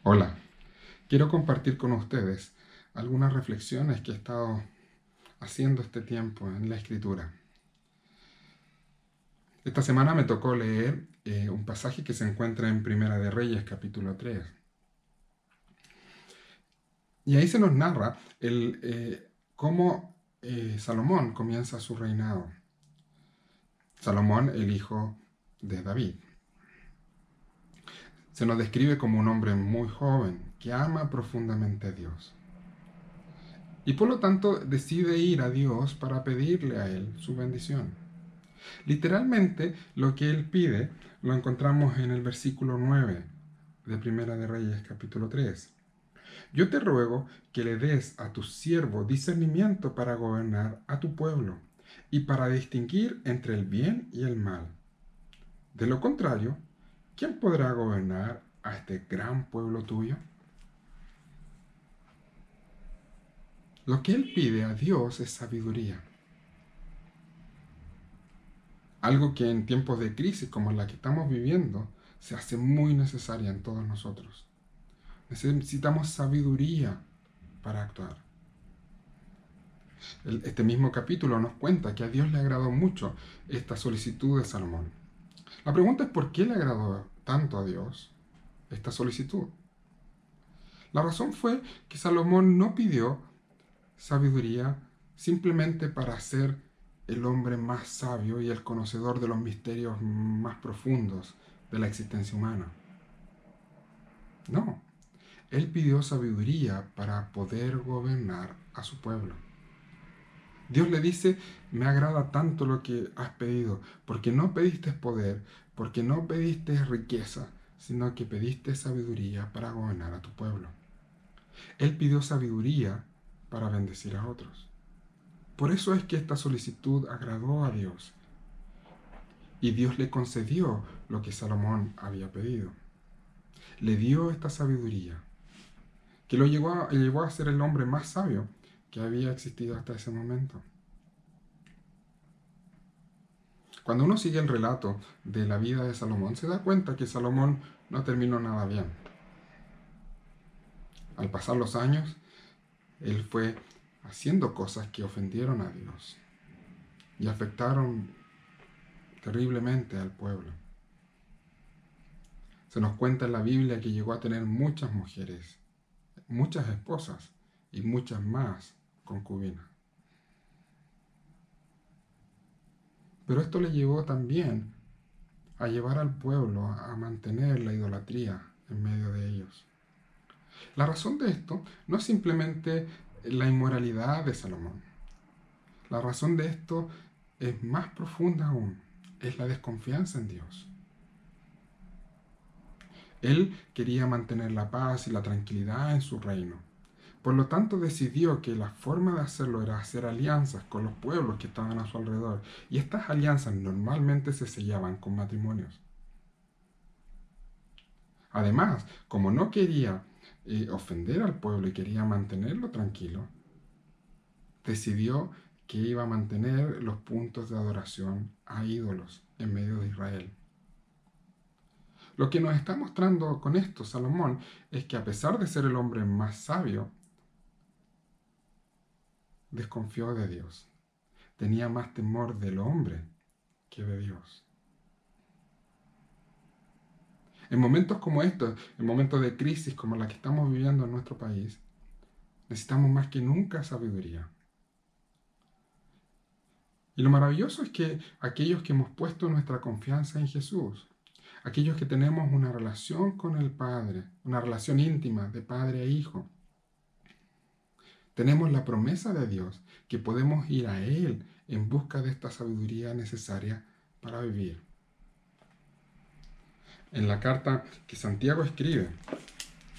Hola, quiero compartir con ustedes algunas reflexiones que he estado haciendo este tiempo en la escritura. Esta semana me tocó leer un pasaje que se encuentra en Primera de Reyes, capítulo 3. Y ahí se nos narra cómo Salomón comienza su reinado. Salomón, el hijo de David. Se nos describe como un hombre muy joven que ama profundamente a Dios. Y por lo tanto decide ir a Dios para pedirle a Él su bendición. Literalmente lo que Él pide lo encontramos en el versículo 9 de Primera de Reyes capítulo 3. Yo te ruego que le des a tu siervo discernimiento para gobernar a tu pueblo y para distinguir entre el bien y el mal. De lo contrario, ¿quién podrá gobernar a este gran pueblo tuyo? Lo que Él pide a Dios es sabiduría. Algo que en tiempos de crisis como la que estamos viviendo se hace muy necesaria en todos nosotros. Necesitamos sabiduría para actuar. Este mismo capítulo nos cuenta que a Dios le agradó mucho esta solicitud de Salomón. La pregunta es por qué le agradó tanto a Dios esta solicitud. La razón fue que Salomón no pidió sabiduría simplemente para ser el hombre más sabio y el conocedor de los misterios más profundos de la existencia humana. No, él pidió sabiduría para poder gobernar a su pueblo. Dios le dice, me agrada tanto lo que has pedido, porque no pediste poder, porque no pediste riqueza, sino que pediste sabiduría para gobernar a tu pueblo. Él pidió sabiduría para bendecir a otros. Por eso es que esta solicitud agradó a Dios, y Dios le concedió lo que Salomón había pedido. Le dio esta sabiduría, que lo llevó a ser el hombre más sabio que había existido hasta ese momento. Cuando uno sigue el relato de la vida de Salomón, se da cuenta que Salomón no terminó nada bien. Al pasar los años, él fue haciendo cosas que ofendieron a Dios y afectaron terriblemente al pueblo. Se nos cuenta en la Biblia que llegó a tener muchas mujeres, muchas esposas y muchas más concubinas. Pero esto le llevó también a llevar al pueblo a mantener la idolatría en medio de ellos. La razón de esto no es simplemente la inmoralidad de Salomón. La razón de esto es más profunda aún. Es la desconfianza en Dios. Él quería mantener la paz y la tranquilidad en su reino. Por lo tanto, decidió que la forma de hacerlo era hacer alianzas con los pueblos que estaban a su alrededor. Y estas alianzas normalmente se sellaban con matrimonios. Además, como no quería ofender al pueblo y quería mantenerlo tranquilo, decidió que iba a mantener los puntos de adoración a ídolos en medio de Israel. Lo que nos está mostrando con esto Salomón es que a pesar de ser el hombre más sabio, desconfió de Dios. Tenía más temor del hombre que de Dios. En momentos como estos, en momentos de crisis como la que estamos viviendo en nuestro país, necesitamos más que nunca sabiduría. Y lo maravilloso es que aquellos que hemos puesto nuestra confianza en Jesús, aquellos que tenemos una relación con el Padre, una relación íntima de Padre e Hijo, tenemos la promesa de Dios que podemos ir a Él en busca de esta sabiduría necesaria para vivir. En la carta que Santiago escribe,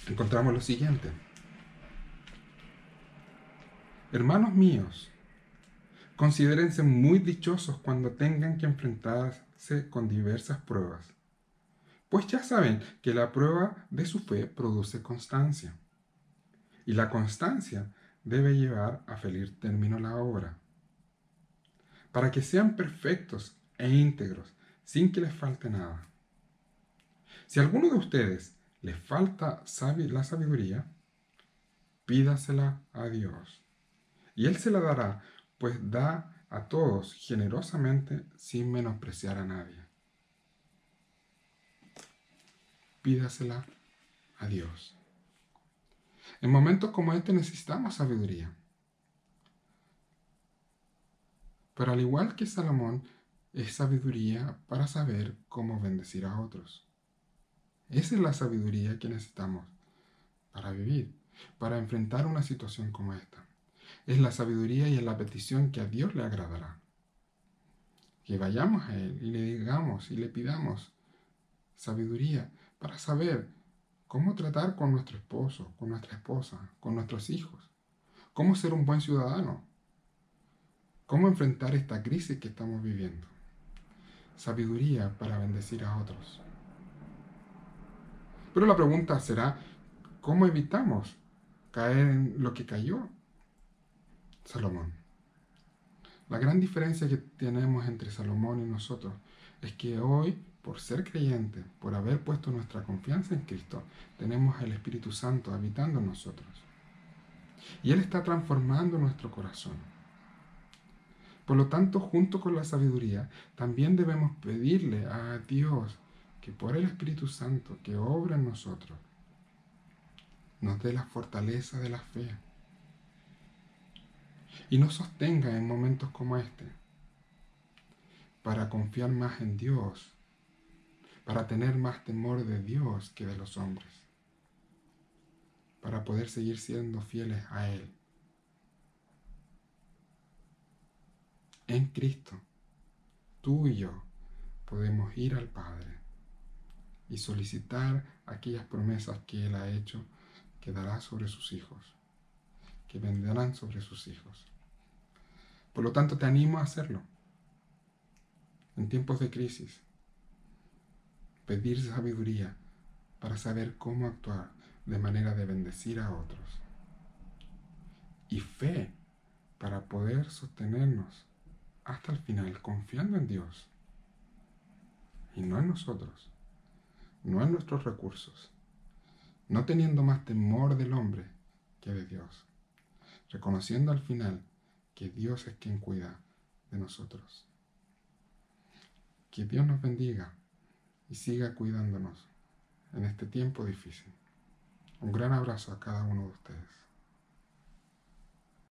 encontramos lo siguiente. Hermanos míos, considérense muy dichosos cuando tengan que enfrentarse con diversas pruebas, pues ya saben que la prueba de su fe produce constancia, y la constancia debe llevar a feliz término la obra, para que sean perfectos e íntegros, sin que les falte nada. Si alguno de ustedes le falta la sabiduría, pídasela a Dios. Y Él se la dará, pues da a todos generosamente sin menospreciar a nadie. Pídasela a Dios. En momentos como este necesitamos sabiduría. Pero al igual que Salomón, es sabiduría para saber cómo bendecir a otros. Esa es la sabiduría que necesitamos para vivir, para enfrentar una situación como esta. Es la sabiduría y es la petición que a Dios le agradará. Que vayamos a Él y le digamos y le pidamos sabiduría para saber cómo tratar con nuestro esposo, con nuestra esposa, con nuestros hijos, cómo ser un buen ciudadano, cómo enfrentar esta crisis que estamos viviendo. Sabiduría para bendecir a otros. Pero la pregunta será, ¿cómo evitamos caer en lo que cayó Salomón? La gran diferencia que tenemos entre Salomón y nosotros es que hoy, por ser creyentes, por haber puesto nuestra confianza en Cristo, tenemos al Espíritu Santo habitando en nosotros. Y Él está transformando nuestro corazón. Por lo tanto, junto con la sabiduría, también debemos pedirle a Dios que por el Espíritu Santo que obra en nosotros, nos dé la fortaleza de la fe y nos sostenga en momentos como este, para confiar más en Dios, para tener más temor de Dios que de los hombres, para poder seguir siendo fieles a Él. En Cristo, tú y yo podemos ir al Padre y solicitar aquellas promesas que Él ha hecho que dará sobre sus hijos, que vendrán sobre sus hijos. Por lo tanto, te animo a hacerlo. En tiempos de crisis, pedir sabiduría para saber cómo actuar de manera de bendecir a otros. Y fe para poder sostenernos hasta el final, confiando en Dios y no en nosotros, no en nuestros recursos, no teniendo más temor del hombre que de Dios, reconociendo al final que Dios es quien cuida de nosotros. Que Dios nos bendiga y siga cuidándonos en este tiempo difícil. Un gran abrazo a cada uno de ustedes.